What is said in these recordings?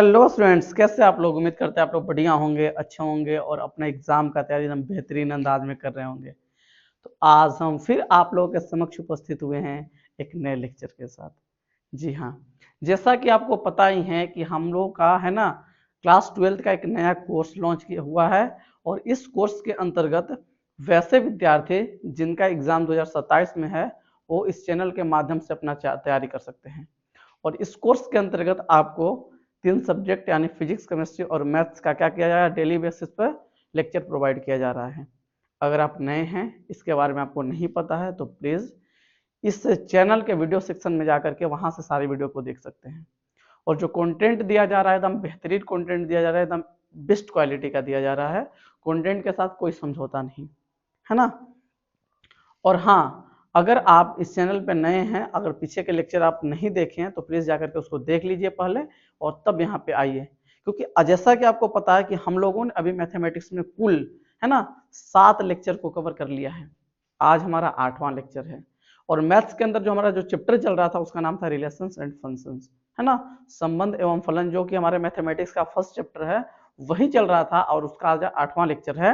Hello students, कैसे आप लोग? उम्मीद करते हैं आप लोग बढ़िया होंगे, अच्छे होंगे और अपना एग्जाम का तैयारी एकदम बेहतरीन अंदाज में कर रहे होंगे। तो आज हम फिर आप लोगों के समक्ष उपस्थित हुए हैं एक नए लेक्चर के साथ। जी हाँ, जैसा कि आपको पता ही है कि हम लोग का है ना, क्लास 12 का एक नया कोर्स लॉन्च किया हुआ है और इस कोर्स के अंतर्गत वैसे विद्यार्थी जिनका एग्जाम 2027 में है वो इस चैनल के माध्यम से अपना तैयारी कर सकते हैं। और इस कोर्स के अंतर्गत आपको 3 सब्जेक्ट यानी फिजिक्स, केमिस्ट्री और मैथ्स का क्या किया जा रहा है, डेली बेसिस पर लेक्चर प्रोवाइड किया जा रहा है। अगर आप नए हैं, इसके बारे में आपको नहीं पता है, तो प्लीज़ इस चैनल के वीडियो सेक्शन में जाकर के वहां से सारी वीडियो को देख सकते हैं। और जो कंटेंट दिया जा रहा है एकदम बेहतरीन कंटेंट दिया जा रहा है, एकदम बेस्ट क्वालिटी का दिया जा रहा है। कंटेंट के साथ कोई समझौता नहीं, है ना। और हाँ, अगर आप इस चैनल पर नए हैं, अगर पीछे के लेक्चर आप नहीं देखे हैं तो प्लीज़ जाकर के उसको देख लीजिए पहले और तब यहाँ पे आइए। क्योंकि जैसा कि आपको पता है कि हम लोगों ने अभी मैथमेटिक्स में कुल है ना 7 लेक्चर को कवर कर लिया है। आज हमारा 8वां लेक्चर है। और मैथ्स के अंदर जो हमारा जो चैप्टर चल रहा था उसका नाम था रिलेशंस एंड फंक्शंस, है ना, संबंध एवं फलन, जो कि हमारे मैथमेटिक्स का फर्स्ट चैप्टर है वही चल रहा था और उसका आज 8वां लेक्चर है।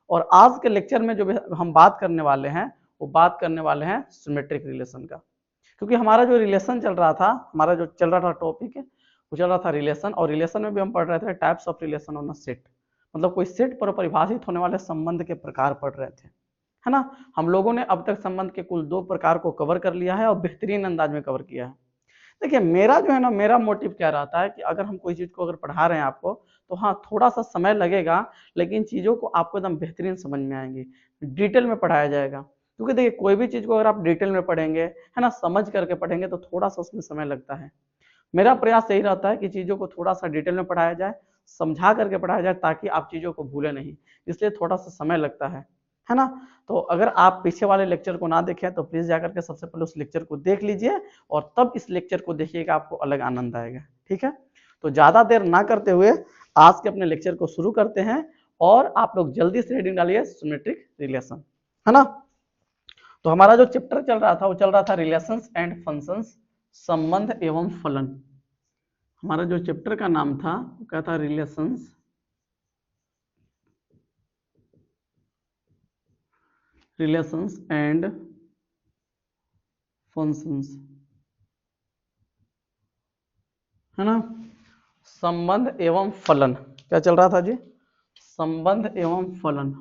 और आज के लेक्चर में जो हम बात करने वाले हैं वो बात करने वाले हैं सिमेट्रिक रिलेशन का। क्योंकि हमारा जो रिलेशन चल रहा था, हमारा जो चल रहा था टॉपिक वो चल रहा था रिलेशन, और रिलेशन में भी हम पढ़ रहे थे types of relation on a set, मतलब कोई सेट पर परिभाषित होने वाले संबंध के प्रकार पढ़ रहे थे, है ना। हम लोगों ने अब तक संबंध के कुल 2 प्रकार को कवर कर लिया है और बेहतरीन अंदाज में कवर किया है। देखिए, मेरा जो है ना, मेरा मोटिव क्या रहता है कि अगर हम कोई चीज को अगर पढ़ा रहे हैं आपको, तो हाँ थोड़ा सा समय लगेगा, लेकिन चीजों को आपको एकदम बेहतरीन समझ में आएंगी, डिटेल में पढ़ाया जाएगा। क्योंकि देखिए, कोई भी चीज को अगर आप डिटेल में पढ़ेंगे, है ना, समझ करके पढ़ेंगे, तो थोड़ा सा उसमें समय लगता है। मेरा प्रयास यही रहता है कि चीजों को थोड़ा सा डिटेल में पढ़ाया जाए, समझा करके पढ़ाया जाए, ताकि आप चीजों को भूले नहीं। इसलिए थोड़ा सा समय लगता है ना। तो अगर आप पीछे वाले लेक्चर को ना देखें तो प्लीज जाकर के सबसे पहले उस लेक्चर को देख लीजिए और तब इस लेक्चर को देखिएगा, आपको अलग आनंद आएगा। ठीक है, तो ज्यादा देर ना करते हुए आज के अपने लेक्चर को शुरू करते हैं और आप लोग जल्दी से रीडिंग डालिए सिमेट्रिक रिलेशन, है ना। तो हमारा जो चैप्टर चल रहा था वो चल रहा था रिलेशंस एंड फंक्शंस, संबंध एवं फलन। हमारा जो चैप्टर का नाम था वो क्या था, रिलेशंस एंड फंक्शंस, है ना। संबंध एवं फलन क्या चल रहा था जी, संबंध एवं फलन।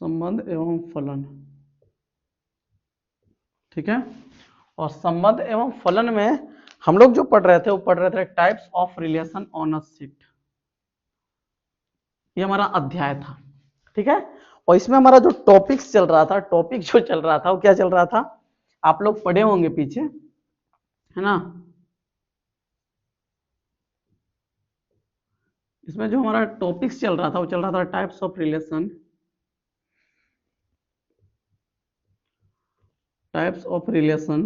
संबंध एवं फलन, ठीक है। और संबंध एवं फलन में हम लोग जो पढ़ रहे थे वो पढ़ रहे थे types of relation on a set. ये हमारा अध्याय था, ठीक है। और इसमें हमारा जो टॉपिक्स चल रहा था, टॉपिक जो चल रहा था वो क्या चल रहा था, आप लोग पढ़े होंगे पीछे, है ना। इसमें जो हमारा टॉपिक्स चल रहा था वो चल रहा था types of relation, types of relation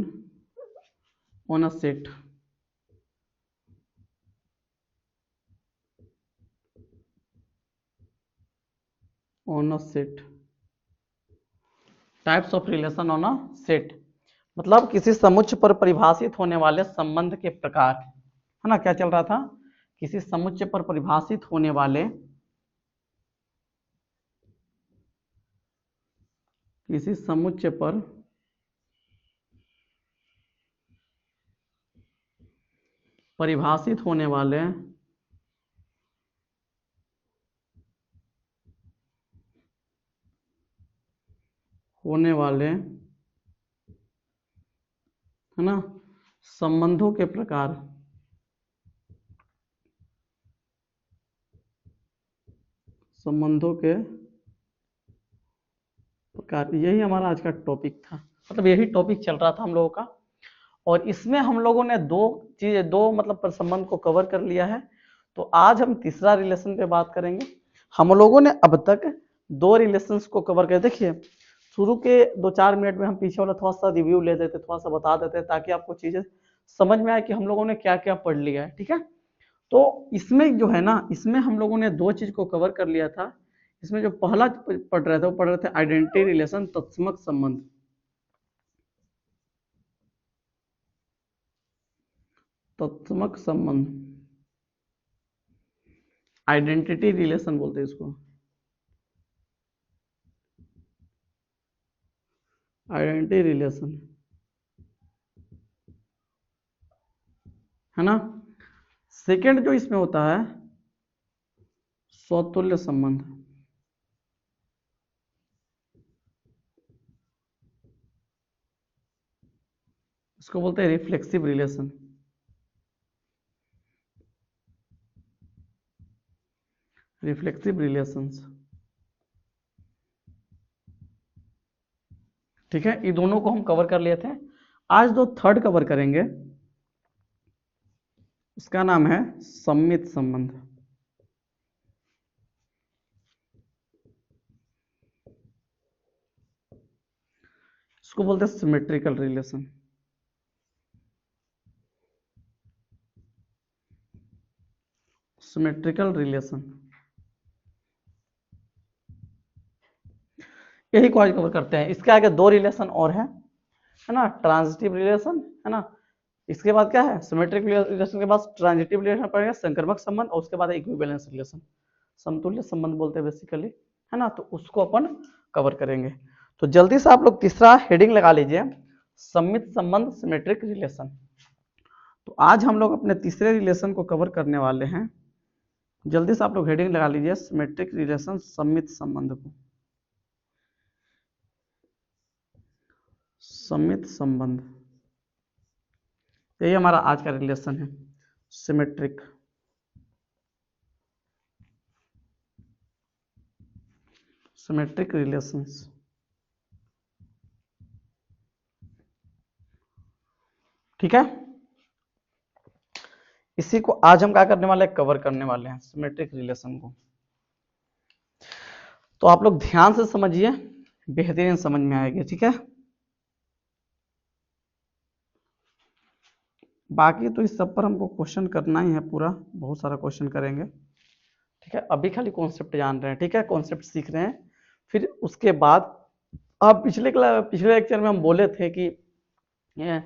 on a set. On a set, types of relation on a set, मतलब किसी समुच्चय पर परिभाषित होने वाले संबंध के प्रकार, है ना। क्या चल रहा था, किसी समुच्चय पर परिभाषित होने वाले, किसी समुच्चय पर परिभाषित होने वाले है ना संबंधों के प्रकार, संबंधों के प्रकार, यही हमारा आज का टॉपिक था। मतलब यही टॉपिक चल रहा था हम लोगों का। और इसमें हम लोगों ने दो मतलब संबंध को कवर कर लिया है। तो आज हम तीसरा रिलेशन पे बात करेंगे। हम लोगों ने अब तक 2 रिलेशंस को कवर कर, देखिए शुरू के 2-4 मिनट में हम पीछे वाला थोड़ा सा रिव्यू ले देते, थोड़ा सा बता देते, ताकि आपको चीजें समझ में आए कि हम लोगों ने क्या क्या पढ़ लिया है, ठीक है। तो इसमें जो है ना, इसमें हम लोगों ने 2 चीज को कवर कर लिया था। इसमें जो पहला पढ़ रहे थे वो पढ़ रहे थे आइडेंटिटी रिलेशन, तत्समक संबंध, तत्समक संबंध, आइडेंटिटी रिलेशन बोलते हैं इसको, आइडेंटिटी रिलेशन, है ना। सेकंड जो इसमें होता है स्वतुल्य संबंध, इसको बोलते हैं रिफ्लेक्सिव रिलेशन, रिफ्लेक्सिव रिलेशंस। ठीक है, ये दोनों को हम कवर कर लिए थे। आज जो थर्ड कवर करेंगे उसका नाम है सम्मित संबंध। इसको बोलते हैं सिमेट्रिकल रिलेशन, सिमेट्रिकल रिलेशन। यही को आज कवर करते हैं। इसके आगे दो रिलेशन और है ना, ट्रांजिटिव रिलेशन, है ना। इसके बाद क्या है, सिमेट्रिक रिलेशन के बाद ट्रांजिटिव रिलेशन पड़ेगा, संक्रमक संबंध, और उसके बाद इक्विवेलेंस रिलेशन, समतुल्य संबंध बोलते हैं बेसिकली, है ना। तो उसको अपन कवर करेंगे। तो जल्दी से आप लोग तीसरा हेडिंग लगा लीजिए, सम्मित संबंध, सिमेट्रिक रिलेशन। तो आज हम लोग अपने तीसरे रिलेशन को कवर करने वाले हैं। जल्दी से आप लोग हेडिंग लगा लीजिए, सिमेट्रिक रिलेशन, सम्मित संबंध को, सम्मित संबंध, यही हमारा आज का रिलेशन है, सिमेट्रिक। सिमेट्रिक रिलेशंस, ठीक है। इसी को आज हम क्या करने वाले हैं, कवर करने वाले हैं, सिमेट्रिक रिलेशन को। तो आप लोग ध्यान से समझिए, बेहतरीन समझ में आएगी, ठीक है। बाकी तो इस सब पर हमको क्वेश्चन करना ही है पूरा, बहुत सारा क्वेश्चन करेंगे, ठीक है। अभी खाली कॉन्सेप्ट जान रहे हैं, ठीक है, कॉन्सेप्ट सीख रहे हैं। फिर उसके बाद अब पिछले लेक्चर में हम बोले थे कि ये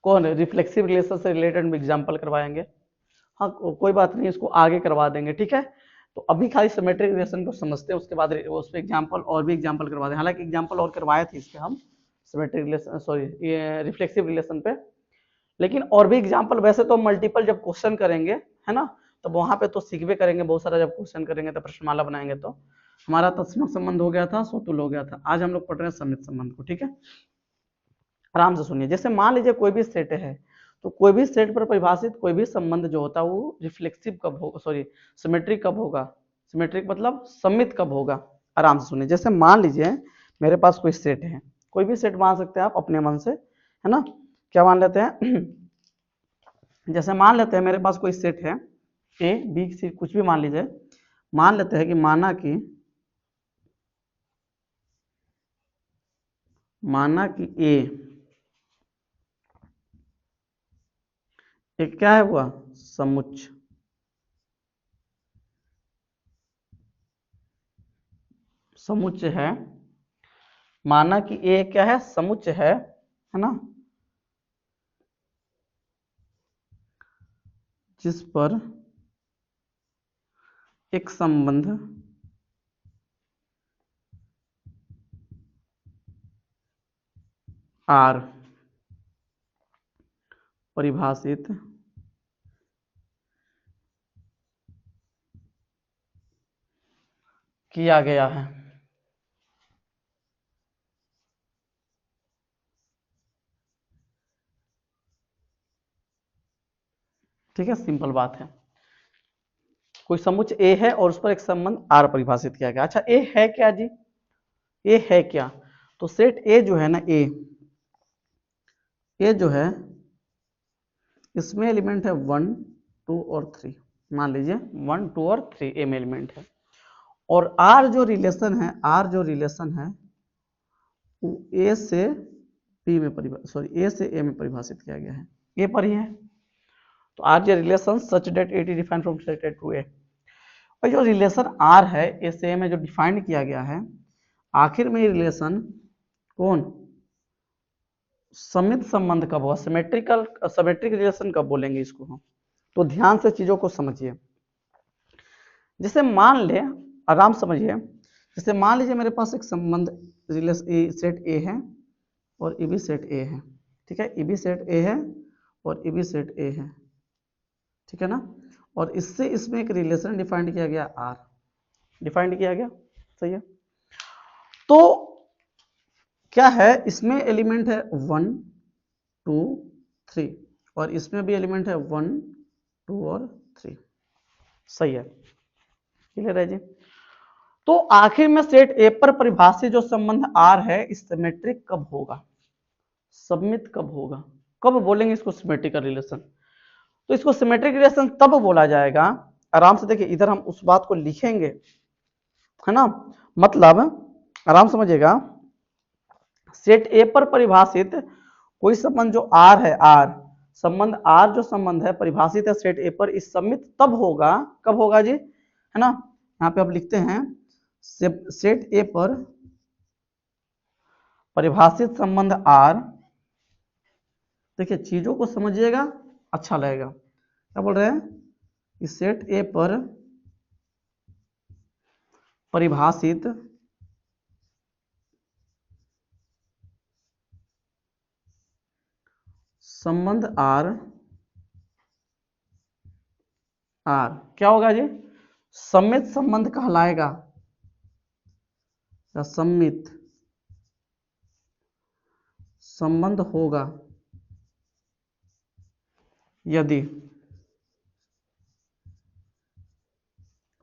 कौन रिफ्लेक्सिव रिलेशन से रिलेटेड एग्जांपल करवाएंगे। हाँ, कोई बात नहीं, इसको आगे करवा देंगे, ठीक है। तो अभी खाली सिमेट्रिक रिलेशन को समझते हैं, उसके बाद उस पर एग्जाम्पल और भी एग्जाम्पल करवा दें। हालांकि एग्जाम्पल और करवाए थे इसके हम सिमेट्रिक रिलेशन, सॉरी ये रिफ्लेक्सिव रिलेशन पे, लेकिन और भी एग्जाम्पल वैसे तो मल्टीपल जब क्वेश्चन करेंगे, है ना, तो वहां पे तो सीखबे करेंगे बहुत सारा। जब क्वेश्चन करेंगे तो प्रश्नमाला बनाएंगे, तो हमारा तत्समक संबंध हो गया था, स्वतुल्य हो गया था। आज हम लोग पढ़ रहे हैं सम्मित संबंध को, ठीक है। आराम से सुनिए। जैसे मान लीजिए कोई भी सेट है, तो कोई भी सेट पर परिभाषित कोई भी संबंध जो होता है वो रिफ्लेक्सिव कब होगा, सॉरी सिमेट्रिक कब होगा, सिमेट्रिक मतलब सम्मित कब होगा। आराम से सुनिए। जैसे मान लीजिए मेरे पास कोई सेट है, कोई भी सेट मान सकते हैं आप अपने मन से, है ना। क्या मान लेते हैं जैसे मान लेते हैं मेरे पास कोई सेट है ए बी सी, कुछ भी मान लीजिए। मान लेते हैं कि माना कि ए एक क्या है हुआ, समुच्चय। समुच्चय है, माना कि ए क्या है, समुच्चय है ना, जिस पर एक संबंध आर परिभाषित किया गया है। ठीक है, सिंपल बात है। कोई समुच्चय ए है और उस पर एक संबंध आर परिभाषित किया गया। अच्छा, ए है क्या जी, ए है क्या, तो सेट ए जो है ना, ए जो है इसमें एलिमेंट है 1 2 और 3। मान लीजिए 1 2 और 3 ए में एलिमेंट है, और आर जो रिलेशन है, वो ए से बी में ए से ए में परिभाषित किया गया है, ए पर ही है। तो आर जो relation such that it defined from set A to A, और जो रिलेशन आर है ए से ए में जो डिफाइंड किया गया है, आखिर में ये रिलेशन कौन समित संबंध कब होगा, सिमेट्रिक रिलेशन कब बोलेंगे इसको हम? तो ध्यान से चीजों को समझिए। जैसे मान ले, आराम समझिए, जैसे मान लीजिए मेरे पास एक संबंध सेट ए है और ई भी सेट ए है, ठीक है, ई भी सेट ए है और ई भी सेट ए है, ठीक है ना, और इससे इसमें एक रिलेशन डिफाइंड किया गया आर, डिफाइंड किया गया, सही है। तो क्या है, इसमें एलिमेंट है 1 2 3 और इसमें भी एलिमेंट है 1 2 और 3, सही है, क्लियर है जी। तो आखिर में सेट ए पर परिभाषित जो संबंध आर है इस सिमेट्रिक कब होगा, सबमित कब होगा, कब बोलेंगे इसको सिमेट्रिकल रिलेशन? तो इसको सिमेट्रिक रिलेशन तब बोला जाएगा, आराम से देखिए, इधर हम उस बात को लिखेंगे, है ना, मतलब आराम समझिएगा, सेट ए पर परिभाषित कोई संबंध जो आर है, आर संबंध, आर जो संबंध है परिभाषित है सेट ए पर, इस सम्मित तब होगा, कब होगा जी, है ना, यहाँ पे आप लिखते हैं सेट ए पर परिभाषित संबंध आर, देखिए चीजों को समझिएगा अच्छा लगेगा, क्या बोल रहे हैं, इस सेट ए पर परिभाषित संबंध आर, आर क्या होगा जी, सम्मित संबंध कहलाएगा, या सम्मित संबंध होगा यदि,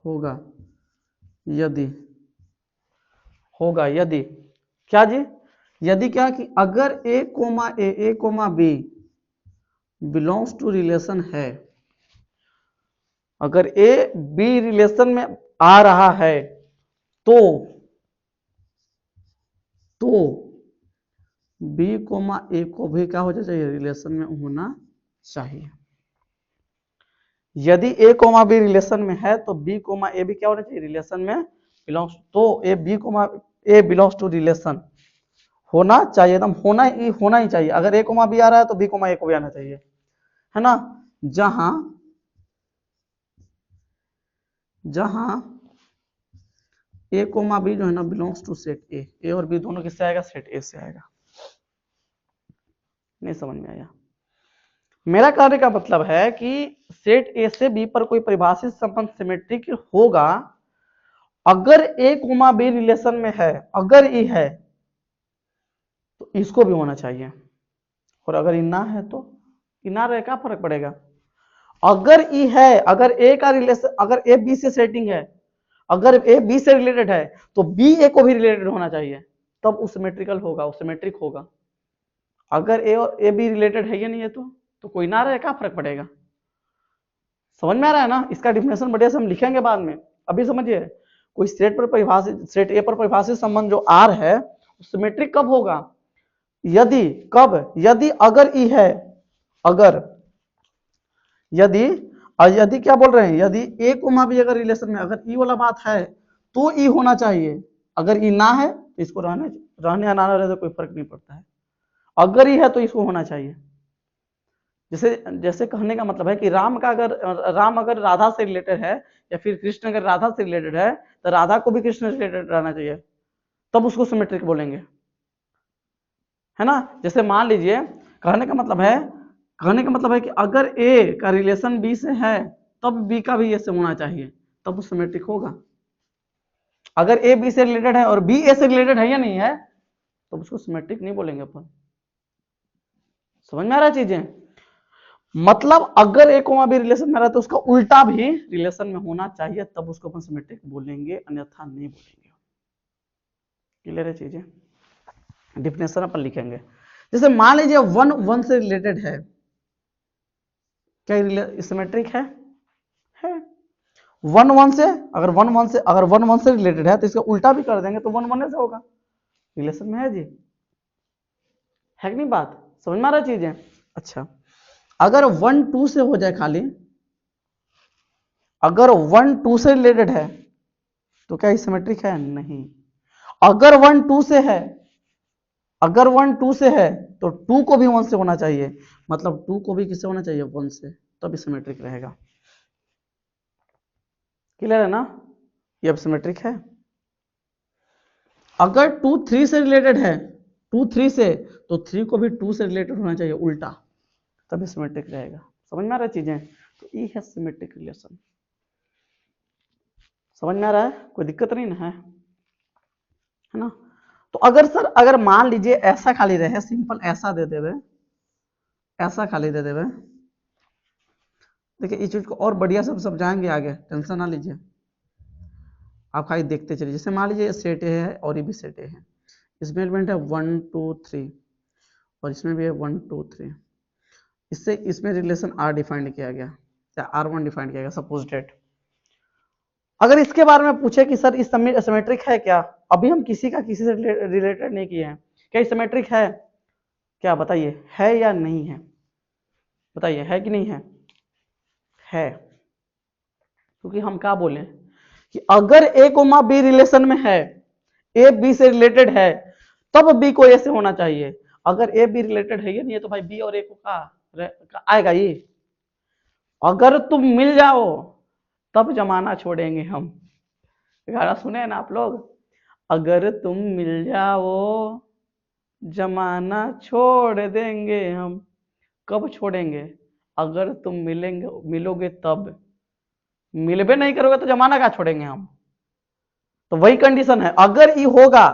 होगा यदि, होगा यदि, क्या जी, यदि क्या, कि अगर A comma B belongs to relation है, अगर ए बी रिलेशन में आ रहा है तो बी कोमा ए को भी क्या होना चाहिए, रिलेशन में होना चाहिए। यदि ए कोमा बी रिलेशन में है तो बी कोमा ए भी क्या होना चाहिए, रिलेशन में बिलोंग्स, तो A B comma A belongs to relation होना चाहिए, एकदम होना ही चाहिए। अगर ए कोमा बी आ रहा है तो बी कोमा ए को भी आना चाहिए, है ना, जहां ए कोमा बी जो है ना बिलोंग्स टू सेट ए और बी दोनों किससे आएगा, सेट ए से आएगा। नहीं समझ में आया? मेरा कहने का मतलब है कि सेट ए से बी पर कोई परिभाषित संबंध सिमेट्रिक होगा अगर ए कोमा बी रिलेशन में है, अगर ई है तो इसको भी होना चाहिए, और अगर ई ना है तो ई ना रहे, क्या फर्क पड़ेगा। अगर ई है, अगर ए का रिलेशन, अगर ए बी से सेटिंग है, अगर ए बी से रिलेटेड है तो बी ए को भी रिलेटेड होना चाहिए, तब वो सिमेट्रिकल होगा, वो सिमेट्रिक होगा। अगर ए और ए बी रिलेटेड है या नहीं है तो कोई ना रहे, क्या फर्क पड़ेगा। समझ में आ रहा है ना? इसका डिफिनेशन बढ़िया से हम लिखेंगे बाद में, अभी समझिए, कोई सेट पर परिभाषित, सेट ए पर परिभाषित संबंध जो आर है सिमेट्रिक कब होगा, यदि, कब, यदि अगर ई है, अगर, यदि क्या बोल रहे हैं, यदि ए कोमा बी अगर रिलेशन में, अगर ई वाला बात है तो ई होना चाहिए, अगर ई ना है तो इसको रहने या ना रहे तो कोई फर्क नहीं पड़ता है, अगर ई है तो इसको होना चाहिए। जैसे कहने का मतलब है कि राम अगर राधा से रिलेटेड है या फिर कृष्ण अगर राधा से रिलेटेड है तो राधा को भी कृष्ण से रिलेटेड रहना चाहिए, तब उसको सिमेट्रिक बोलेंगे, है ना। जैसे मान लीजिए, कहने का मतलब है कि अगर ए का रिलेशन बी से है तब बी का भी ए से होना चाहिए, तब वो सिमेट्रिक होगा। अगर ए बी से रिलेटेड है और बी ए से रिलेटेड है या नहीं है तो उसको सिमेट्रिक नहीं बोलेंगे अपन। समझ में आ रहा है चीजें? मतलब अगर ए कोमा बी रिलेशन में रहा तो उसका उल्टा भी रिलेशन में होना चाहिए, तब उसको अपन सिमेट्रिक बोलेंगे, अन्यथा नहीं बोलेंगे। क्लियर है चीजें? डिफिनेशन अपन लिखेंगे। जैसे मान लीजिए 1 1 से रिलेटेड है, क्या सिमेट्रिक है 1 1 से, अगर 1 1 से रिलेटेड है तो इसका उल्टा भी कर देंगे तो 1 1 से होगा, रिलेशन में है जी, है कि नहीं बात? समझ में आ रहा है चीजें? अच्छा, अगर 1 2 से हो जाए खाली, अगर 1 2 से रिलेटेड है तो क्या सिमेट्रिक है? नहीं। अगर 1 2 से है, अगर 1 2 से है तो 2 को भी 1 से होना चाहिए, मतलब 2 को भी किससे होना चाहिए, 1 से, तब सिमेट्रिक रहेगा। क्लियर है ना, ये अब सिमेट्रिक है। अगर 2 3 से रिलेटेड है, 2 3 से, तो 3 को भी 2 से रिलेटेड होना चाहिए उल्टा, तभी सिमेट्रिक रहेगा। समझ में आ रहा है चीजें, तो ये है सिमेट्रिक रिलेशन। समझ में आ रहा है, कोई दिक्कत नहीं ना है ना। तो अगर सर, अगर मान लीजिए ऐसा खाली रहे, सिंपल ऐसा दे देवे, ऐसा खाली दे देवे, देखिए इस चीज को और बढ़िया से समझाएंगे आगे, टेंशन ना लीजिए, आप खाली देखते चलिए। जैसे मान लीजिए सेट ए है और ये भी सेट ए है, इसमें एलिमेंट है 1 2 3 और इसमें भी है 1 2 3, इससे इसमें रिलेशन आर डिफाइंड किया गया या R1 डिफाइंड किया गया, सपोज डेट। अगर इसके बारे में पूछे कि सर इस सिमेट्रिक है क्या, अभी हम किसी का किसी से रिलेटेड नहीं किए हैं, क्या सिमेट्रिक है क्या, बताइए है या नहीं है, बताइए है कि नहीं है, है। क्योंकि हम क्या बोले कि अगर ए कोमा बी रिलेशन में है, ए बी से रिलेटेड है, तब बी को ए से होना चाहिए। अगर ए बी रिलेटेड है ये नहीं है, तो भाई बी और ए को का आएगा ये। अगर तुम मिल जाओ तब जमाना छोड़ेंगे हम, गाना सुने ना आप लोग, अगर तुम मिल जाओ जमाना छोड़ देंगे हम। कब छोड़ेंगे, अगर तुम मिलोगे तब, मिलबे नहीं करोगे तो जमाना क्या छोड़ेंगे हम। तो वही कंडीशन है, अगर ई होगा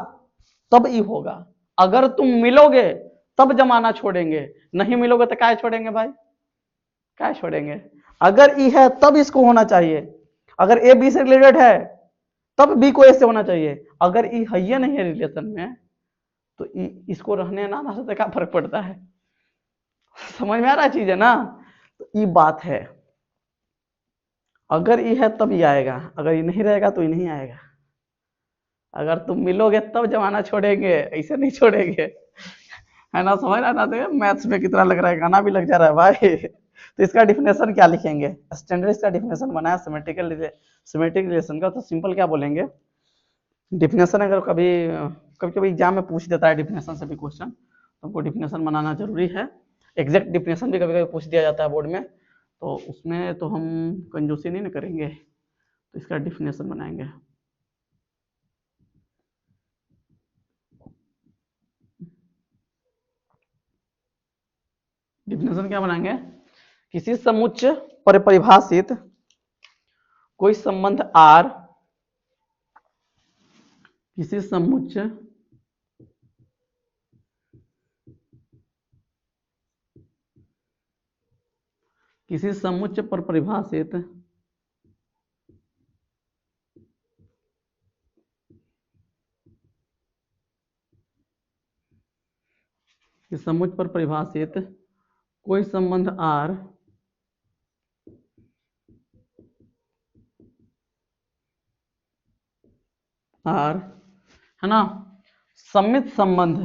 तब ई होगा, अगर तुम मिलोगे तब जमाना छोड़ेंगे, नहीं मिलोगे तो क्या छोड़ेंगे भाई, क्या छोड़ेंगे। अगर ई है तब इसको होना चाहिए, अगर ए बी से रिलेटेड है तब बी को ए से होना चाहिए, अगर ई है या नहीं है रिलेशन में, तो इसको रहने ना से क्या फर्क पड़ता है। समझ में आ रहा है चीज है ना, तो ये बात है। अगर ये है तब ये आएगा, अगर ये नहीं रहेगा तो ये नहीं आएगा। अगर तुम मिलोगे तब जमाना छोड़ेंगे, ऐसे नहीं छोड़ेंगे, है ना। समझ रहा ना, मैथ्स में कितना लग रहा है, गाना भी लग जा रहा है भाई। तो इसका डिफिनेशन क्या लिखेंगे, स्टैंडर्ड इसका डिफिनेशन बनाया सिमेट्रिक रिलेशन का, तो सिंपल क्या बोलेंगे डिफिनेशन। अगर कभी कभी एग्जाम में पूछ देता है डिफिनेशन से भी क्वेश्चन, तो हमको डिफिनेशन बनाना जरूरी है। एग्जैक्ट डिफिनेशन भी कभी कभी पूछ दिया जाता है बोर्ड में, तो उसमें तो हम कंजूसी नहीं ना करेंगे, तो इसका डिफिनेशन बनाएंगे। डिफिनेशन क्या बनाएंगे, किसी समुच्चय पर परिभाषित कोई संबंध R, किसी समुच्चय पर परिभाषित समुच्चय पर परिभाषित कोई संबंध R है ना, समित संबंध,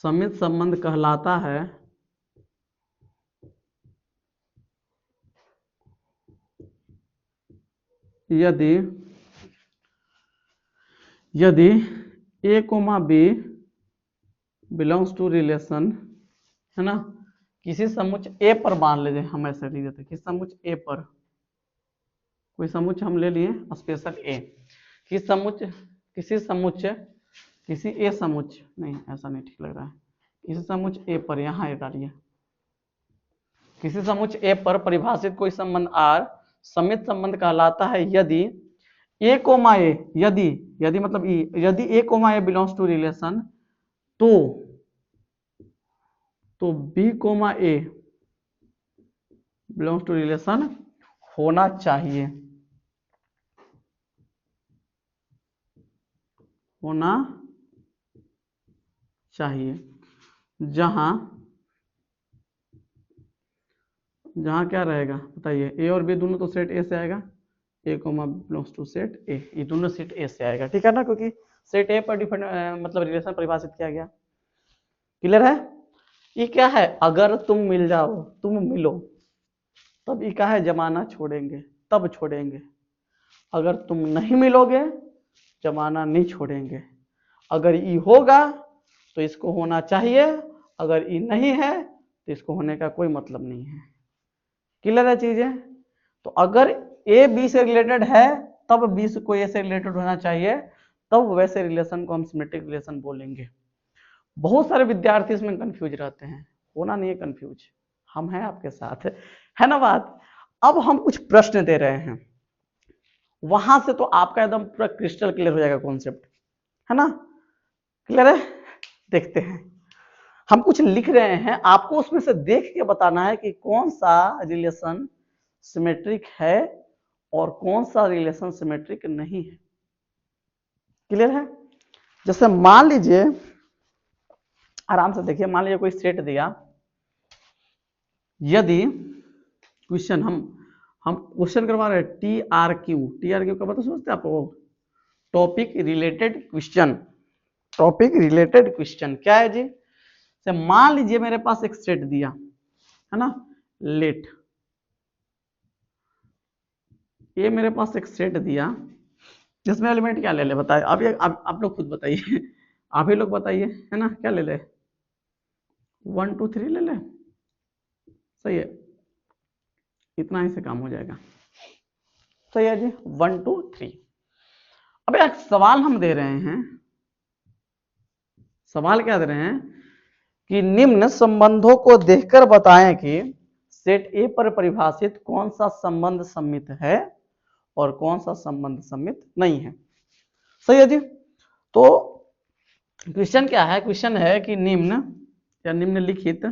समित संबंध कहलाता है यदि A, B belongs to relation, है ना, किसी समुच्चय ए पर मान लेते, हम ऐसे लिख देते, किसी समुच्चय ए पर, कोई समुच्चय हम ले लिए स्पेशल ए, किसी ए समुच्चय, नहीं ऐसा नहीं ठीक लग रहा है, किसी समुच्चय ए पर, यहाँ ए डालिए, किसी समुच्चय ए पर परिभाषित कोई संबंध R समित संबंध कहलाता है यदि A, यदि मतलब ई, यदि A, बिलोंग्स टू रिलेशन, तो B, A belongs to relation होना चाहिए, जहां क्या रहेगा बताइए, ए और बी दोनों तो सेट ए से आएगा, A, belongs to set A, ये दोनों सेट ए से आएगा, ठीक है ना, क्योंकि सेट ए पर डिफरेंट मतलब रिलेशन परिभाषित किया गया। क्लियर है, ये क्या है, अगर तुम मिल जाओ, तुम मिलो, तब ये क्या है, जमाना छोड़ेंगे, तब छोड़ेंगे। अगर तुम नहीं मिलोगे जमाना नहीं छोड़ेंगे। अगर ई होगा तो इसको होना चाहिए, अगर ई नहीं है तो इसको होने का कोई मतलब नहीं है। क्लियर है चीजें? तो अगर ए बी से रिलेटेड है तब बी से कोई ए से रिलेटेड होना चाहिए, तब वैसे रिलेशन को हम सिमेट्रिक रिलेशन बोलेंगे। बहुत सारे विद्यार्थी इसमें कंफ्यूज रहते हैं, होना नहीं है कंफ्यूज, हम हैं आपके साथ, है ना बात। अब हम कुछ प्रश्न दे रहे हैं, वहां से तो आपका एकदम पूरा क्रिस्टल क्लियर हो जाएगा कॉन्सेप्ट, है ना। क्लियर है? देखते हैं, हम कुछ लिख रहे हैं, आपको उसमें से देख के बताना है कि कौन सा रिलेशन सिमेट्रिक है और कौन सा रिलेशन सिमेट्रिक नहीं है। क्लियर है? जैसे मान लीजिए, आराम से देखिए, मान लीजिए कोई सेट दिया, यदि क्वेश्चन हम क्वेश्चन करवा रहे हैं TRQ का मतलब समझते हैं आप? Topic related question. Topic related question क्या है जी? से मान लीजिए मेरे पास एक सेट दिया है ना, लेट, ये मेरे पास एक सेट दिया जिसमें एलिमेंट क्या ले ले बताइए, आप लोग खुद बताइए, आप ही लोग बताइए, है ना, क्या ले ले? 1 2 3 ले ले, सही है, इतना ही से काम हो जाएगा। सही है जी, 1 2 3। अब एक सवाल हम दे रहे हैं, सवाल क्या दे रहे हैं कि निम्न संबंधों को देखकर बताएं कि सेट ए पर परिभाषित कौन सा संबंध सम्मित है और कौन सा संबंध सम्मित नहीं है। सही है जी। तो क्वेश्चन क्या है? क्वेश्चन है कि निम्न या निम्नलिखित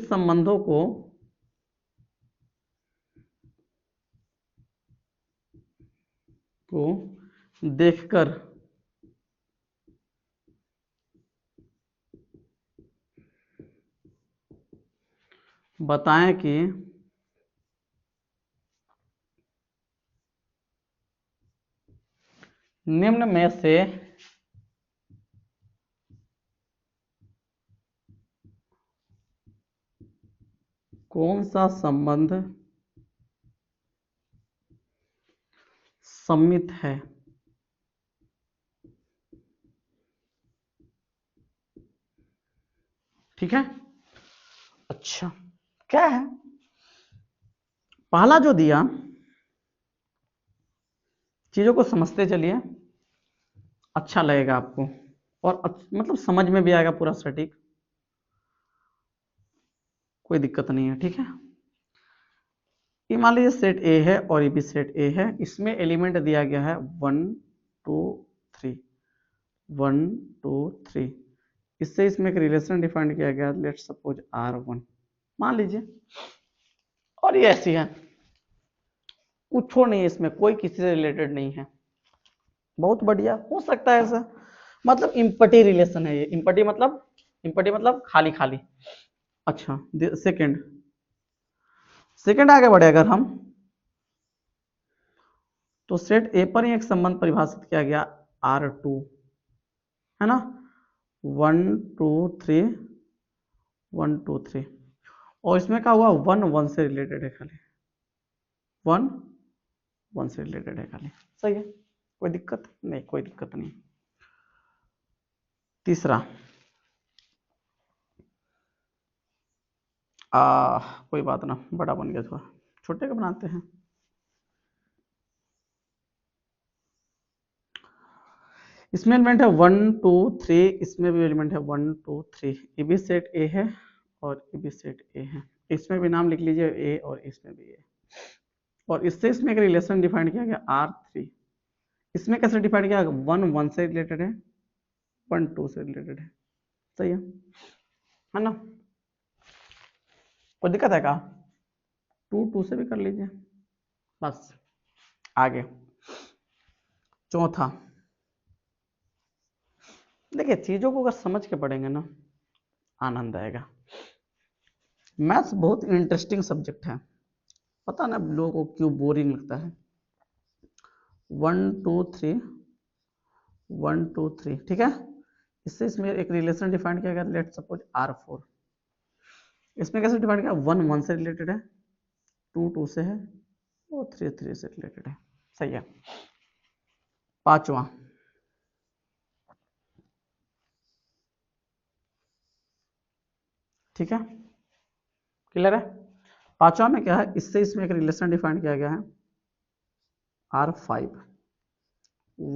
संबंधों को देखकर बताएं कि निम्न में से कौन सा संबंध सम्मित है। ठीक है, अच्छा क्या है? पहला जो दिया, चीजों को समझते चलिए, अच्छा लगेगा आपको और मतलब समझ में भी आएगा पूरा सटीक, कोई दिक्कत नहीं है। ठीक है, ये मान लीजिए सेट ए है और ये भी सेट ए है, इसमें एलिमेंट दिया गया है 1 2 3 1 2 3। इससे इसमें एक रिलेशन डिफाइन किया गया, लेट्स सपोज R1 मान लीजिए, और ये ऐसी है, कुछ नहीं है इसमें, कोई किसी से रिलेटेड नहीं है। बहुत बढ़िया, हो सकता है ऐसा, मतलब इम्पटी रिलेशन है ये। इम्पटी मतलब खाली खाली। अच्छा, सेकंड आगे बढ़े अगर हम, तो सेट ए पर ही एक संबंध परिभाषित किया गया R2, है ना, 1 2 3 1 2 3, और इसमें क्या हुआ, 1 1 से रिलेटेड है खाली, 1 1 से रिलेटेड है खाली। सही है, कोई दिक्कत नहीं, कोई दिक्कत नहीं। तीसरा, कोई बात ना, बड़ा बन गया, थोड़ा छोटे का बनाते हैं। इसमें एलिमेंट है 1 2 3, इसमें भी एलिमेंट है 1 2 3, ये भी सेट ए है और ये भी सेट ए है, इसमें भी नाम लिख लीजिए ए और इसमें भी ए, और इससे इसमें एक रिलेशन डिफाइन किया गया R3। इसमें कैसे डिफाइन किया? 1 1 से रिलेटेड है, 1 2 से रिलेटेड है। सही है ना, कोई दिक्कत है क्या? 2 2 से भी कर लीजिए, बस। आगे चौथा, देखिए चीजों को अगर समझ के पढ़ेंगे ना, आनंद आएगा। मैथ्स बहुत इंटरेस्टिंग सब्जेक्ट है, पता ना लोगों को क्यों बोरिंग लगता है। 1 2 3 1 2 3, ठीक है, इससे इसमें एक रिलेशन डिफाइन किया गया, लेट सपोज R4। इसमें कैसे डिफाइन किया, 1 1 से रिलेटेड है, 2 2 से है और 3 3 से रिलेटेड है। सही है। पांचवा, ठीक है, क्लियर है। पांचवा में क्या है, इससे इसमें एक रिलेशन डिफाइन किया गया है R5,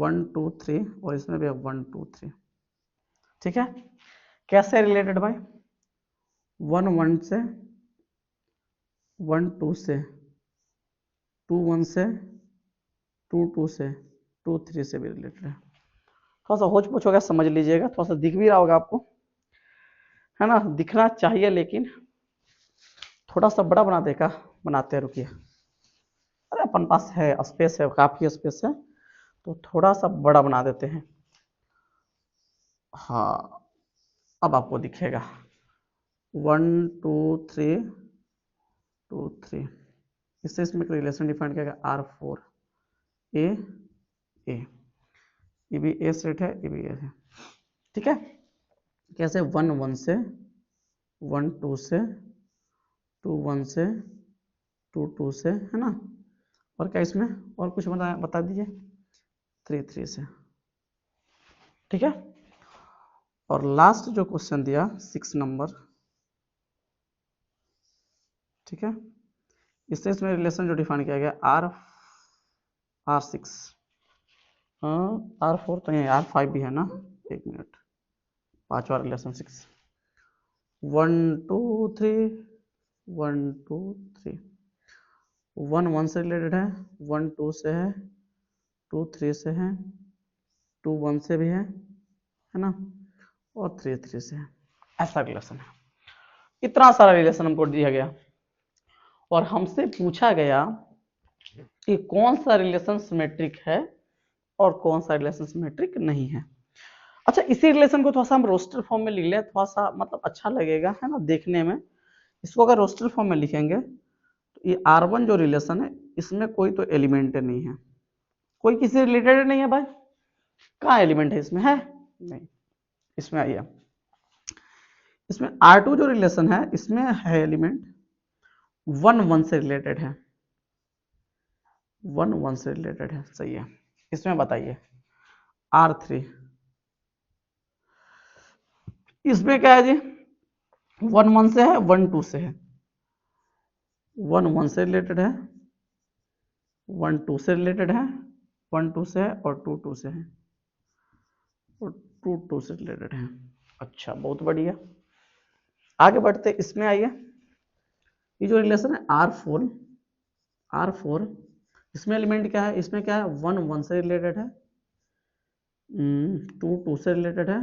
1 2 3 और इसमें भी है 1 2 3। ठीक है, कैसे रिलेटेड भाई, 1 1 से, 1 2 से, 2 1 से, 2 2 से, 2 3 से भी रिलेटेड है। थोड़ा सा होच पोच होगा, समझ लीजिएगा, थोड़ा सा दिख भी रहा होगा आपको, है ना, दिखना चाहिए, लेकिन थोड़ा सा बड़ा बना देगा, बनाते हैं, रुकिए। अरे अपन पास है स्पेस, है काफी स्पेस है, तो थोड़ा सा बड़ा बना देते हैं। हाँ, अब आपको दिखेगा 1 2 3 2 3। इससे इसमें एक रिलेशन डिफाइन किया गया R4 A A, ये भी ए सेट है, ये भी ए है। ठीक है, कैसे, 1 1 से, 1 2 से, 2 1 से, 2 2 से, है ना, और क्या इसमें और कुछ बता दीजिए, 3 3 से। ठीक है, और लास्ट जो क्वेश्चन दिया 6 नंबर, ठीक है, इससे इसमें रिलेशन जो डिफाइन किया गया R6, हाँ R4 तो नहीं, R5 भी है ना, एक मिनट, पांचवा रिलेशन 6, 1 2 3 1 2 3, 1 1 से रिलेटेड है, 1 2 से है, 2 3 से है, 2 1 से भी है ना, और 3 3 से है। ऐसा रिलेशन है, इतना सारा रिलेशन हमको दिया गया और हमसे पूछा गया कि कौन सा रिलेशन सिमेट्रिक है और कौन सा रिलेशन सिमेट्रिक नहीं है। अच्छा, इसी रिलेशन को थोड़ा सा हम रोस्टर फॉर्म में लिख लें, थोड़ा सा मतलब अच्छा लगेगा, है ना, देखने में। इसको अगर रोस्टर फॉर्म में लिखेंगे तो ये R1 जो रिलेशन है, इसमें कोई तो एलिमेंट नहीं है, कोई किसी रिलेटेड नहीं है भाई। कहाँ एलिमेंट है इसमें, है नहीं। इसमें आइए, इसमें R2 जो रिलेशन है, इसमें है एलिमेंट, 1 1 से रिलेटेड है, 1 1 से रिलेटेड है। सही है। इसमें बताइए R3, इसमें क्या है जी, 1 1 से है, 1 2 से है, 1 1 से रिलेटेड है, 1 2 से रिलेटेड है, 1 2 से है और 2 2 से है और 2 2 से रिलेटेड है। अच्छा, बहुत बढ़िया, आगे बढ़ते इसमें आइए। ये जो रिलेशन है R4, इसमें एलिमेंट क्या है, इसमें क्या है, 1 1 से रिलेटेड है, 2 2 से रिलेटेड है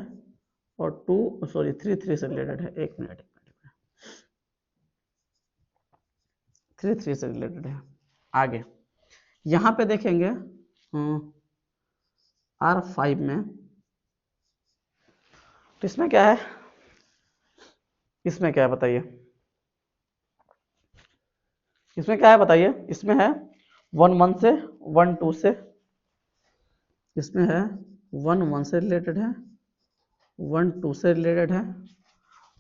और 3 3 से रिलेटेड है। एक मिनट, 3 3 से रिलेटेड है। आगे यहाँ पे देखेंगे R5 में, तो इसमें क्या है, इसमें क्या है बताइए, इसमें क्या है बताइए, इसमें है 1 1 से, 1 2 से, इसमें है 1 1 से रिलेटेड है, 1 2 से रिलेटेड है,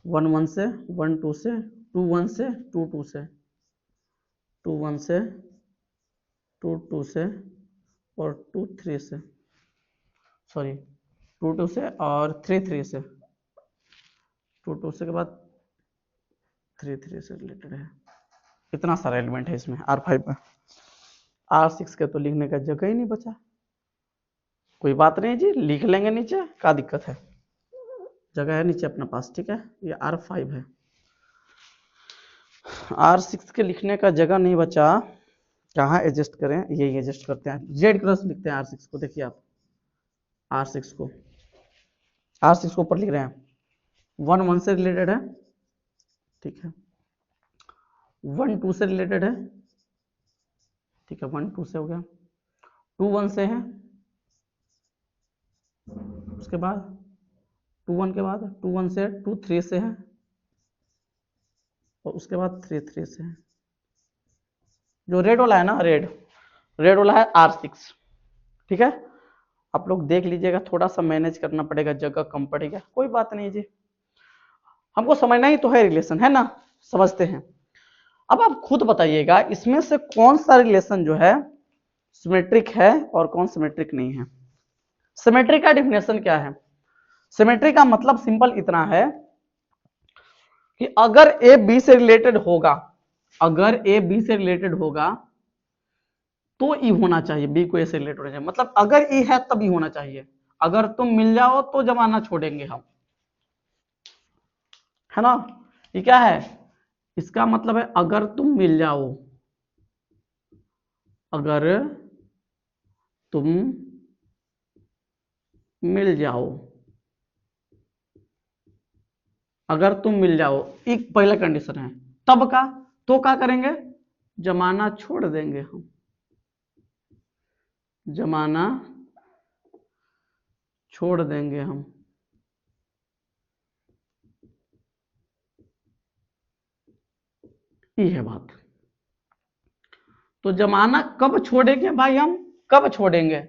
1 1 से, 1 2 से, 2 1 से, 2 2 से, 2 1 से, 2 2 से और 2 3 से, सॉरी 2 2 से और 3 3 से, 2 2 से के बाद 3 3 से रिलेटेड है। इतना सारा एलिमेंट है इसमें R5 में। R6 के तो लिखने का जगह ही नहीं बचा। कोई बात नहीं जी, लिख लेंगे नीचे, क्या दिक्कत है, जगह है नीचे अपने पास। ठीक है, ये R5 है, R6 के लिखने का जगह नहीं बचा, कहाँ एडजस्ट करें, यही एडजस्ट करते हैं, जेड कलर से लिखते हैं R6 को। देखिए आप R6 को, R6 को ऊपर लिख रहे हैं, 1 1 से रिलेटेड है, ठीक है, 1 2 से रिलेटेड है, ठीक है, 1 2 से हो गया, 2 1 से है, उसके बाद 2 1 के बाद 2 1 से 2 3 से है और उसके बाद 3 3 से है। जो रेड वाला है ना, रेड वाला है R6, ठीक है। आप लोग देख लीजिएगा, थोड़ा सा मैनेज करना पड़ेगा, जगह कम पड़ेगा, कोई बात नहीं जी, हमको समझना ही तो है रिलेशन, है ना, समझते हैं। अब आप खुद बताइएगा इसमें से कौन सा रिलेशन जो है सिमेट्रिक है और कौन सिमेट्रिक नहीं है। सिमेट्री का डिफिनेशन क्या है? सिमेट्री का मतलब सिंपल इतना है कि अगर ए बी से रिलेटेड होगा, अगर ए बी से रिलेटेड होगा तो ई होना चाहिए, बी को ए से रिलेटेड होना चाहिए, मतलब अगर ई है तब ई होना चाहिए, अगर तुम मिल जाओ तो जमाना छोड़ेंगे हम, है ना। ये क्या है? इसका मतलब है अगर तुम मिल जाओ, अगर तुम मिल जाओ, अगर तुम मिल जाओ, एक पहला कंडीशन है। तब का तो क्या करेंगे? जमाना छोड़ देंगे हम, जमाना छोड़ देंगे हम। ये है बात। तो जमाना कब छोड़ेंगे भाई हम? कब छोड़ेंगे?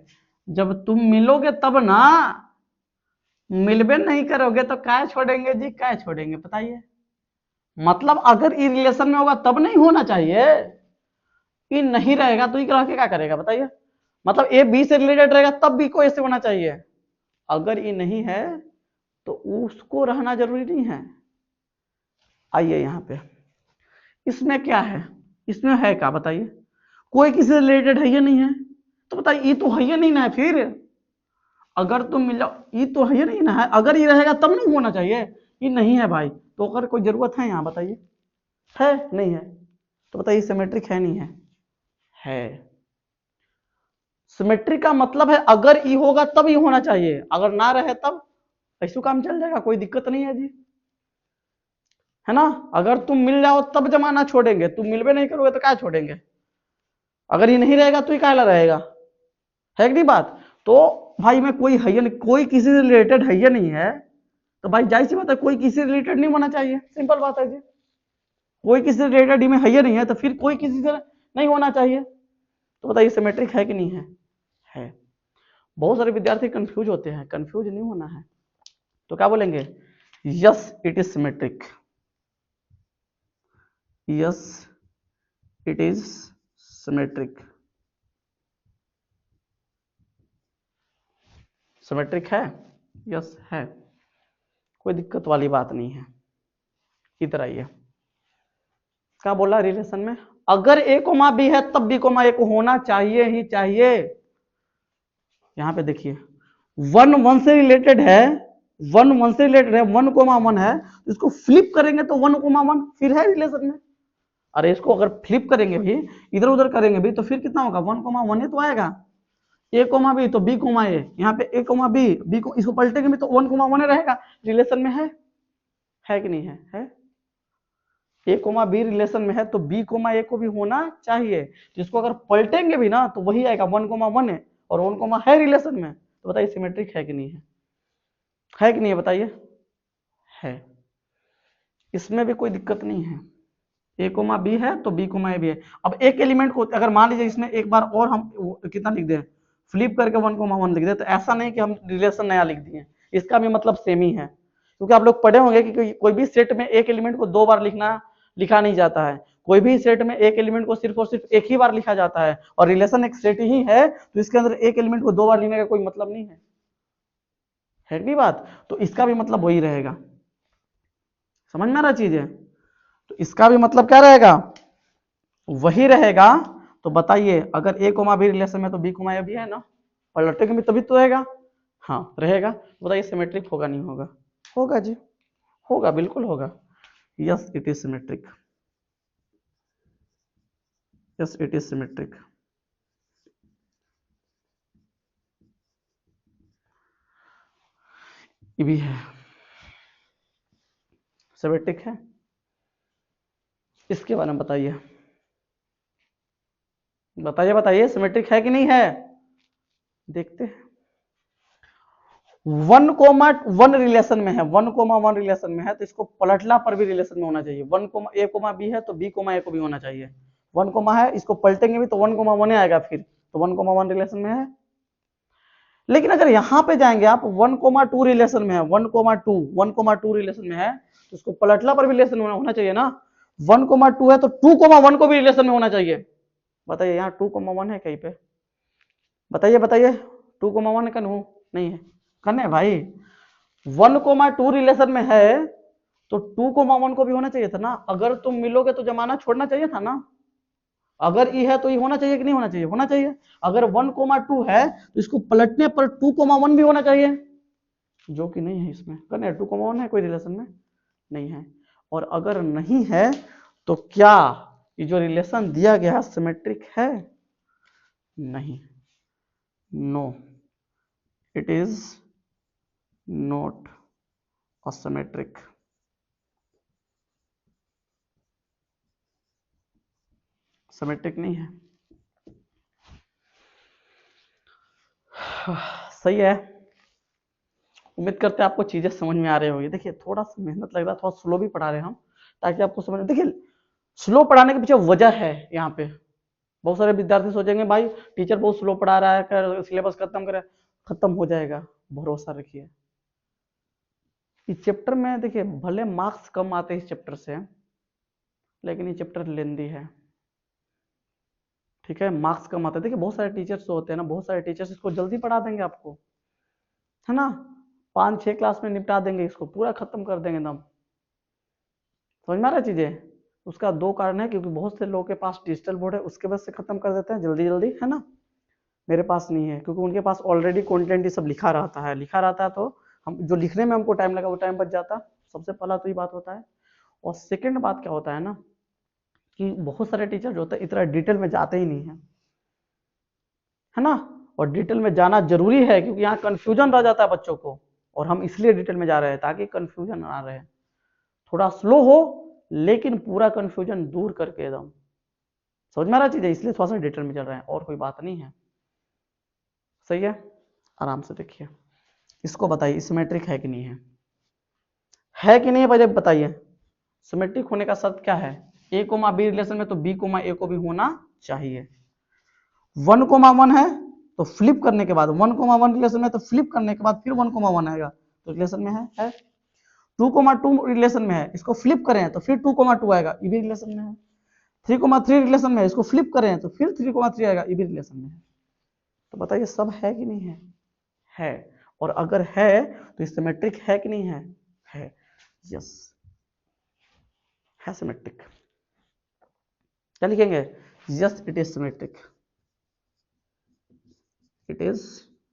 जब तुम मिलोगे तब ना, मिलबे नहीं करोगे तो क्या छोड़ेंगे जी, क्या छोड़ेंगे बताइए। मतलब अगर ये रिलेशन में होगा तब नहीं होना चाहिए, ये नहीं रहेगा तो ये रह के क्या करेगा बताइए। मतलब ए बी से रिलेटेड रहेगा तब बी को ए से होना चाहिए, अगर ये नहीं है तो उसको रहना जरूरी नहीं है। आइए यहाँ पे, इसमें क्या है, इसमें है क्या बताइए, कोई किसी से रिलेटेड है या नहीं है, तो बताइए ये तो है या नहीं ना है। फिर अगर तुम मिल जाओ, ये तो है या नहीं ना है, अगर ये रहेगा तब नहीं होना चाहिए, ये नहीं है भाई, तो अगर कोई जरूरत है यहाँ बताइए, है नहीं है, तो बताइए सिमेट्रिक है नहीं है? है। सिमेट्रिक का मतलब है अगर ई होगा तब ये होना चाहिए, अगर ना रहे तब ऐसे काम चल जाएगा, कोई दिक्कत नहीं है जी, है ना। अगर तुम मिल जाओ तब जमाना छोड़ेंगे, तुम मिलबे नहीं करोगे तो क्या छोड़ेंगे, अगर ये नहीं रहेगा तो ये काला रहेगा, है कि नहीं बात। तो भाई में कोई है नहीं, कोई किसी से रिलेटेड है या नहीं है, तो भाई जाहिर सी बात है कोई किसी से रिलेटेड नहीं होना चाहिए, सिंपल बात है जी। कोई किसी से रिलेटेड में है या नहीं है तो फिर कोई किसी से नहीं होना चाहिए, तो बताइए सिमेट्रिक है कि नहीं है? है। बहुत सारे विद्यार्थी कंफ्यूज होते हैं, कंफ्यूज नहीं होना है, तो क्या बोलेंगे? Yes it is symmetric, yes it is symmetric. Symmetric है, यस है, कोई दिक्कत वाली बात नहीं है। इधर आइए, क्या बोला रिलेशन में, अगर ए कोमा बी है तब बी कोमा ए को होना चाहिए ही चाहिए। यहां पे देखिए वन वन से रिलेटेड है, वन वन से रिलेटेड है, 1,1 है, तो इसको फ्लिप करेंगे तो 1,1 फिर है रिलेशन में। अरे इसको अगर फ्लिप करेंगे भी, इधर उधर करेंगे भी, तो फिर कितना होगा? 1,1 ही तो आएगा। ए कोमा बी तो बी कोमा ए, यहाँ पे ए कोमा बी, बी को इसको पलटेंगे भी तो 1,1 रहेगा, रिलेशन में है कि नहीं है? है। ए कोमा बी रिलेशन में है तो बी कोमा ए को भी होना चाहिए, तो इसको अगर पलटेंगे भी ना तो वही आएगा 1,1 है, और 1, है रिलेशन में, तो बताइए सिमेट्रिक है कि नहीं है? है कि नहीं है बताइए? है। इसमें भी कोई दिक्कत नहीं है, ए कोमा बी है तो बी कोमा ए भी है। अब एक एलिमेंट को अगर मान लीजिए इसमें एक बार और हम कितना लिख दें, फ्लिप करके 1,1 लिख दे, तो ऐसा नहीं कि हम रिलेशन नया लिख दिए, इसका भी मतलब सेम ही है, क्योंकि आप लोग पढ़े होंगे कि कोई भी सेट में एक एलिमेंट को 2 बार लिखा नहीं जाता है, कोई भी सेट में एक एलिमेंट को सिर्फ और सिर्फ एक ही बार लिखा जाता है, और रिलेशन एक सेट ही है तो इसके अंदर एक एलिमेंट को 2 बार लिखने का कोई मतलब नहीं है कि बात। तो इसका भी मतलब वही रहेगा, समझ में आ रहा चीज है, तो इसका भी मतलब क्या रहेगा? वही रहेगा। तो बताइए अगर ए कोमा बी रिलेशन में तो बी कोमा ए भी है ना, पलटेंगे भी तभी तो रहेगा, हाँ रहेगा। तो बताइए सिमेट्रिक होगा नहीं होगा? होगा जी, होगा, बिल्कुल होगा। Yes it is symmetric, yes it is symmetric. ये भी है, सिमेट्रिक है। इसके बारे में बताइए, बताइए बताइए सिमेट्रिक है कि नहीं है? देखते हैं। 1,1 रिलेशन में है, 1,1 रिलेशन में है, तो इसको पलटला पर भी रिलेशन में होना चाहिए। 1, ए कोमा बी है तो बी कोमा ए को भी होना चाहिए, 1, है, इसको पलटेंगे भी तो 1,1 आएगा, फिर तो 1,1 रिलेशन में है। लेकिन अगर यहां पे जाएंगे आप 1,2 रिलेशन में है, 1,2 रिलेशन में है, तो उसको पलटला पर भी रिलेशन होना चाहिए ना। 1,2 है तो 2,1 को भी रिलेशन में होना चाहिए। बताइए यहाँ 2,1 है कहीं पे, बताइए बताइए, 2,1 है नहीं है, कन है भाई। 1,2 रिलेशन में है तो 2,1 को भी होना चाहिए था ना। अगर तुम मिलोगे तो जमाना छोड़ना चाहिए था ना। अगर ई है तो ई होना चाहिए कि नहीं होना चाहिए, होना चाहिए। अगर 1,2 है तो इसको पलटने पर 2,1 भी होना चाहिए, जो कि नहीं है इसमें। करने 2,1 है कोई रिलेशन में नहीं है। और अगर नहीं है तो क्या ये जो रिलेशन दिया गया है सिमेट्रिक है? नहीं, no, it is not asymmetric. Symmetric नहीं है। सही है, उम्मीद करते हैं आपको चीजें समझ में आ रही होगी। देखिए थोड़ा सा मेहनत लग रहा है, थोड़ा स्लो भी पढ़ा रहे हैं हम, ताकि आपको समझ। देखिए स्लो पढ़ाने के पीछे वजह है। यहाँ पे बहुत सारे विद्यार्थी सोचेंगे भाई टीचर बहुत स्लो पढ़ा रहा है, कर सिलेबस खत्म करे। खत्म हो जाएगा, भरोसा रखिए। इस चैप्टर में देखिए भले मार्क्स कम आते हैं इस चैप्टर से, लेकिन ये चैप्टर लेंदी है, ठीक है। मार्क्स कम आते हैं। देखिए बहुत सारे टीचर्स होते हैं ना, बहुत सारे टीचर्स इसको जल्दी पढ़ा देंगे आपको, है ना। 5-6 क्लास में निपटा देंगे, इसको पूरा खत्म कर देंगे एकदम। समझ में आ रहा है चीजें। उसका दो कारण है, क्योंकि बहुत से लोगों के पास डिजिटल बोर्ड है, उसके वजह से खत्म कर देते हैं जल्दी जल्दी, है ना। मेरे पास नहीं है, क्योंकि उनके पास ऑलरेडी कंटेंट ये सब लिखा रहता है, तो हम जो लिखने में हमको टाइम लगा वो टाइम बच जाता। सबसे पहला तो ये बात होता है। और सेकंड बात क्या होता है ना, कि बहुत सारे टीचर जो होते हैं इतना डिटेल में जाते ही नहीं है ना। और डिटेल में जाना जरूरी है, क्योंकि यहाँ कंफ्यूजन रह जाता है बच्चों को, और हम इसलिए डिटेल में जा रहे हैं ताकि कंफ्यूजन ना रहे। थोड़ा स्लो हो लेकिन पूरा कंफ्यूजन दूर करके एकदम समझ में आ रहा चीजें, इसलिए थोड़ा सा डिटेल में चल रहे हैं, और कोई बात नहीं है। सही है, आराम से देखिए। इसको बताइए सिमेट्रिक है कि नहीं है कि नहीं है, पहले बताइए। सिमेट्रिक होने का शर्त क्या है? ए कोमा बी रिलेशन में तो बी कोमा ए को भी होना चाहिए। 1,1 है तो फ्लिप करने के बाद 1,1 रिलेशन में तो फ्लिप करने के बाद फिर 1,1 आएगा, तो रिलेशन में है। 2,2 रिलेशन में है, इसको फ्लिप करें तो फिर 2,2 आएगा, ये भी रिलेशन में है। 3,3 रिलेशन में है, इसको फ्लिप करें तो फिर 3,3 आएगा, ये भी रिलेशन में है। तो बताइए सब है कि नहीं है। और अगर है तो सिमेट्रिक है कि नहीं है। यस, है सिमेट्रिक। क्या लिखेंगे? Yes it is symmetric, it is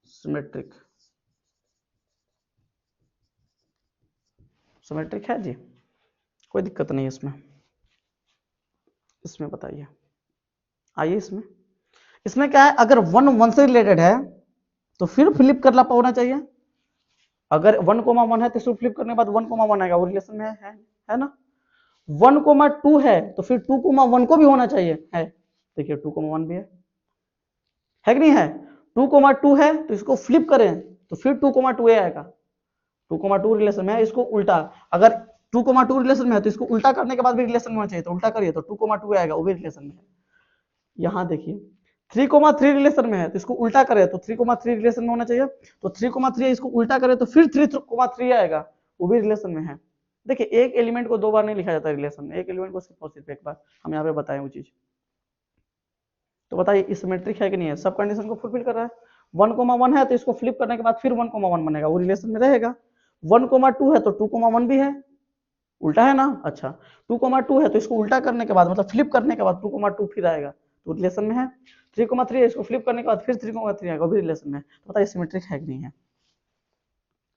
symmetric. Symmetric है जी, कोई दिक्कत नहीं इसमें। इसमें बताइए, आइए इसमें। इसमें क्या है, अगर 1,1 से रिलेटेड है तो फिर फ्लिप करना होना चाहिए। अगर 1,1 है तो इसको फ्लिप करने के बाद 1,1 आएगा, वो रिलेशन में है ना। 1,2 है तो फिर 2,1 को भी होना चाहिए, है। देखिए 2,1 भी है कि नहीं है। 2,2 है तो इसको फ्लिप करें तो फिर 2,2 आएगा। 2,2 रिलेशन में है, इसको उल्टा। अगर 2,2 रिलेशन में है तो इसको उल्टा करने के बाद भी रिलेशन में होना चाहिए, तो उल्टा करिए तो 2,2 आएगा, वो भी रिलेशन में है। यहाँ देखिए 3,3 रिलेशन में है तो इसको उल्टा करें तो 3,3 रिलेशन में होना चाहिए, तो 3,3 इसको उल्टा करें तो फिर 3,3 आएगा, वो भी रिलेशन में है। देखिए एक एलिमेंट को दो बार नहीं लिखा जाता रिलेशन में, एक एलिमेंट को सिर्फ और सिर्फ एक बार। हम यहाँ पे बताएं वो चीज। तो बताइए सिमेट्रिक है कि नहीं है, सब कंडीशन को फुलफिल कर रहा है। 1,1 है तो इसको फ्लिप करने के बाद फिर 1,1 बनेगा, वो रिलेशन में रहेगा। 1,2 है तो 2,1 भी है, उल्टा है ना। अच्छा 2,2 है तो इसको उल्टा करने के बाद मतलब फ्लिप करने के बाद 2,2 फिर आएगा, तो रिलेशन में है। 3,3 है, इसको फ्लिप करने के बाद फिर 3,3 आएगा, वो भी रिलेशन में है। तो बताइए सिमेट्रिक है कि नहीं है?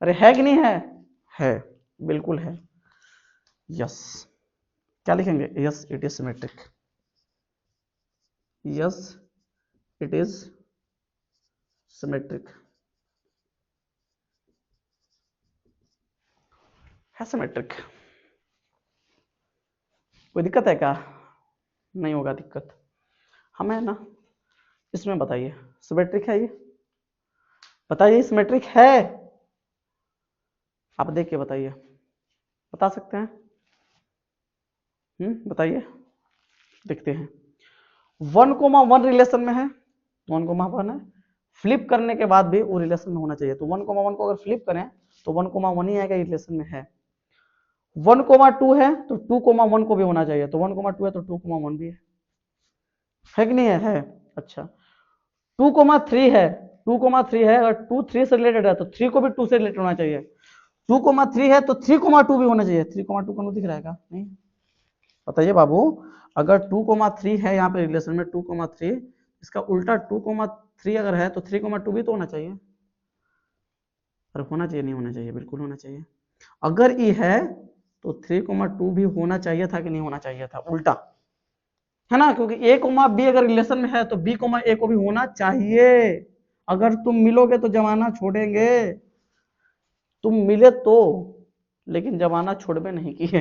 अरे है कि नहीं है बिल्कुल है। यस, क्या लिखेंगे? Yes it is symmetric, yes it is symmetric, है सिमेट्रिक। कोई दिक्कत है क्या? नहीं होगा दिक्कत हमें ना। इसमें बताइए सिमेट्रिक है ये, बताइए सिमेट्रिक है, आप देख के बताइए, बता सकते हैं? बताइए, देखते हैं। 1,1 रिलेशन में है, 1,1 है, फ्लिप करने के बाद भी वो रिलेशन में होना चाहिए। तो 1,1 को अगर फ्लिप करें तो 1,1 ही आएगा, रिलेशन में है। 1,2 है तो 2,1 को भी होना चाहिए, तो 1,2 है तो 2,1 भी है कि नहीं है? अच्छा 2,3 है, 2,3 है, अगर 2 3 से रिलेटेड है तो 3 को भी 2 से रिलेटेड होना चाहिए। 2,3 है तो 3,2 भी होना चाहिए। 3,2 को दिख रहा है क्या? नहीं, बताइए बाबू, अगर 2,3 है यहाँ पे रिलेशन में 2,3, इसका उल्टा 2,3 अगर है तो 3,2 भी तो होना चाहिए। और होना चाहिए, नहीं होना चाहिए? बिल्कुल होना चाहिए। अगर ई है तो 3,2 भी होना चाहिए था कि नहीं होना चाहिए था? उल्टा है ना, क्योंकि ए कोमा बी अगर रिलेशन में है तो बी कोमा ए को भी होना चाहिए। अगर तुम मिलोगे तो जमाना छोड़ेंगे, तुम मिले तो, लेकिन जमाना छोड़बे नहीं किए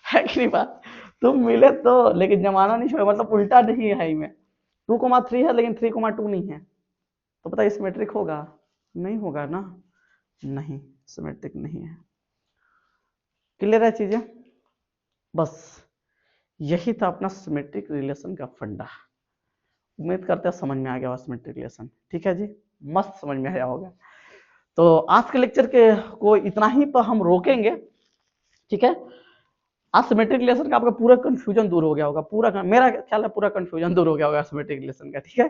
है कि नहीं बात? तुम मिले तो लेकिन जमाना नहीं छोड़े, मतलब उल्टा नहीं है इनमें। 2,3 है लेकिन 3,2 नहीं है, तो पता सिमेट्रिक होगा? नहीं होगा ना, नहीं सिमेट्रिक नहीं है। क्लियर है चीजें? बस यही था अपना सिमेट्रिक रिलेशन का फंडा। उम्मीद करते हैं समझ में आ गया होगा सिमेट्रिक रिलेशन। ठीक है जी, मस्त समझ में आया होगा। तो आज के लेक्चर के को इतना ही पर हम रोकेंगे। ठीक है, आज सिमेट्रिक रिलेशन का आपका पूरा कंफ्यूजन दूर हो गया होगा, पूरा मेरा ख्याल है पूरा कंफ्यूजन दूर हो गया होगा सिमेट्रिक रिलेशन का। ठीक है,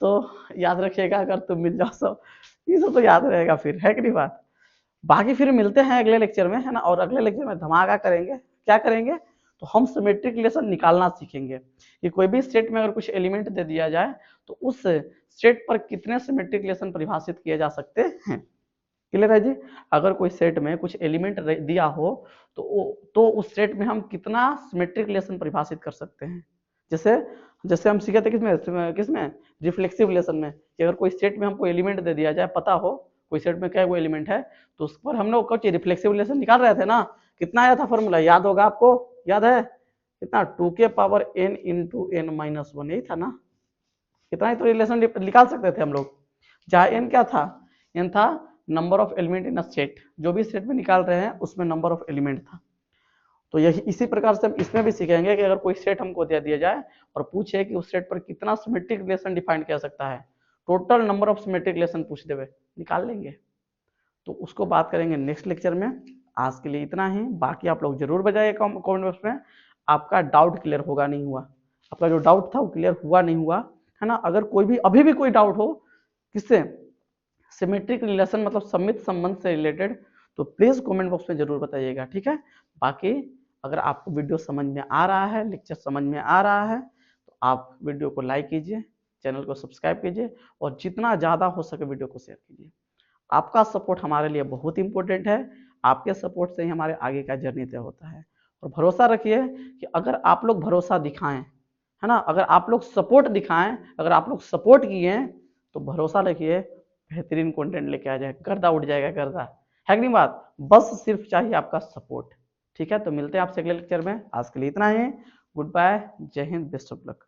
तो याद रखिएगा, अगर तुम मिल जाओ सब ये सब तो याद रहेगा फिर, है कि नहीं बात? बाकी फिर मिलते हैं अगले लेक्चर में, है ना। और अगले लेक्चर में धमाका करेंगे। क्या करेंगे? तो हम सिमेट्रिक रिलेशन निकालना सीखेंगे कि कोई भी स्टेट में अगर कुछ एलिमेंट दे दिया जाए तो उस स्टेट पर कितने सिमेट्रिक रिलेशन परिभाषित किए जा सकते हैं। क्लियर है जी? अगर कोई सेट में कुछ एलिमेंट दिया हो तो उस सेट में हम कितना सिमेट्रिक रिलेशन परिभाषित कर सकते हैं। जैसे हम सीखे थे किसमें रिफ्लेक्सिव रिलेशन में, कि अगर कोई सेट में हमको एलिमेंट दे दिया जाए, पता हो कोई सेट में क्या वो एलिमेंट है, तो उस पर हम लोग कुछ रिफ्लेक्सिव रिलेशन निकाल रहे थे ना। कितना आया था फॉर्मूला, याद होगा आपको? याद है कितना? 2n into n-1, यही था ना। कितना ही तो रिलेशन निकाल सकते थे हम लोग, जहाँ n क्या था? n था number of element in a set. जो भी सेट में निकाल रहे हैं उसमें नंबर ऑफ एलिमेंट था। तो यही इसी प्रकार से हम इसमें भी सीखेंगे कि अगर कोई सेट हमको दे दिया जाए और पूछे कि उस सेट पर कितना सिमेट्रिक रिलेशन डिफाइन किया सकता है, total number of symmetric relation पूछ देवे, निकाल लेंगे। तो उसको बात करेंगे नेक्स्ट लेक्चर में। आज के लिए इतना ही, बाकी आप लोग जरूर बताइए कमेंट बॉक्स में आपका डाउट क्लियर होगा नहीं हुआ, आपका जो डाउट था वो क्लियर हुआ नहीं हुआ, है ना। अगर कोई भी अभी भी कोई डाउट हो किससे, सिमेट्रिक रिलेशन मतलब सममित संबंध से रिलेटेड, तो प्लीज कमेंट बॉक्स में जरूर बताइएगा। ठीक है, बाकी अगर आपको वीडियो समझ में आ रहा है, लेक्चर समझ में आ रहा है, तो आप वीडियो को लाइक कीजिए, चैनल को सब्सक्राइब कीजिए और जितना ज़्यादा हो सके वीडियो को शेयर कीजिए। आपका सपोर्ट हमारे लिए बहुत इंपॉर्टेंट है। आपके सपोर्ट से ही हमारे आगे का जर्नी तय होता है। और भरोसा रखिए कि अगर आप लोग भरोसा दिखाएं, है ना, अगर आप लोग सपोर्ट दिखाएं, अगर आप लोग सपोर्ट किए तो भरोसा रखिए बेहतरीन कंटेंट लेके आ जाए, गर्दा उठ जाएगा गर्दा, है कि नहीं बात? बस सिर्फ चाहिए आपका सपोर्ट। ठीक है, तो मिलते हैं आपसे अगले लेक्चर में। आज के लिए इतना ही, गुड बाय, जय हिंद, बेस्ट ऑफ लक।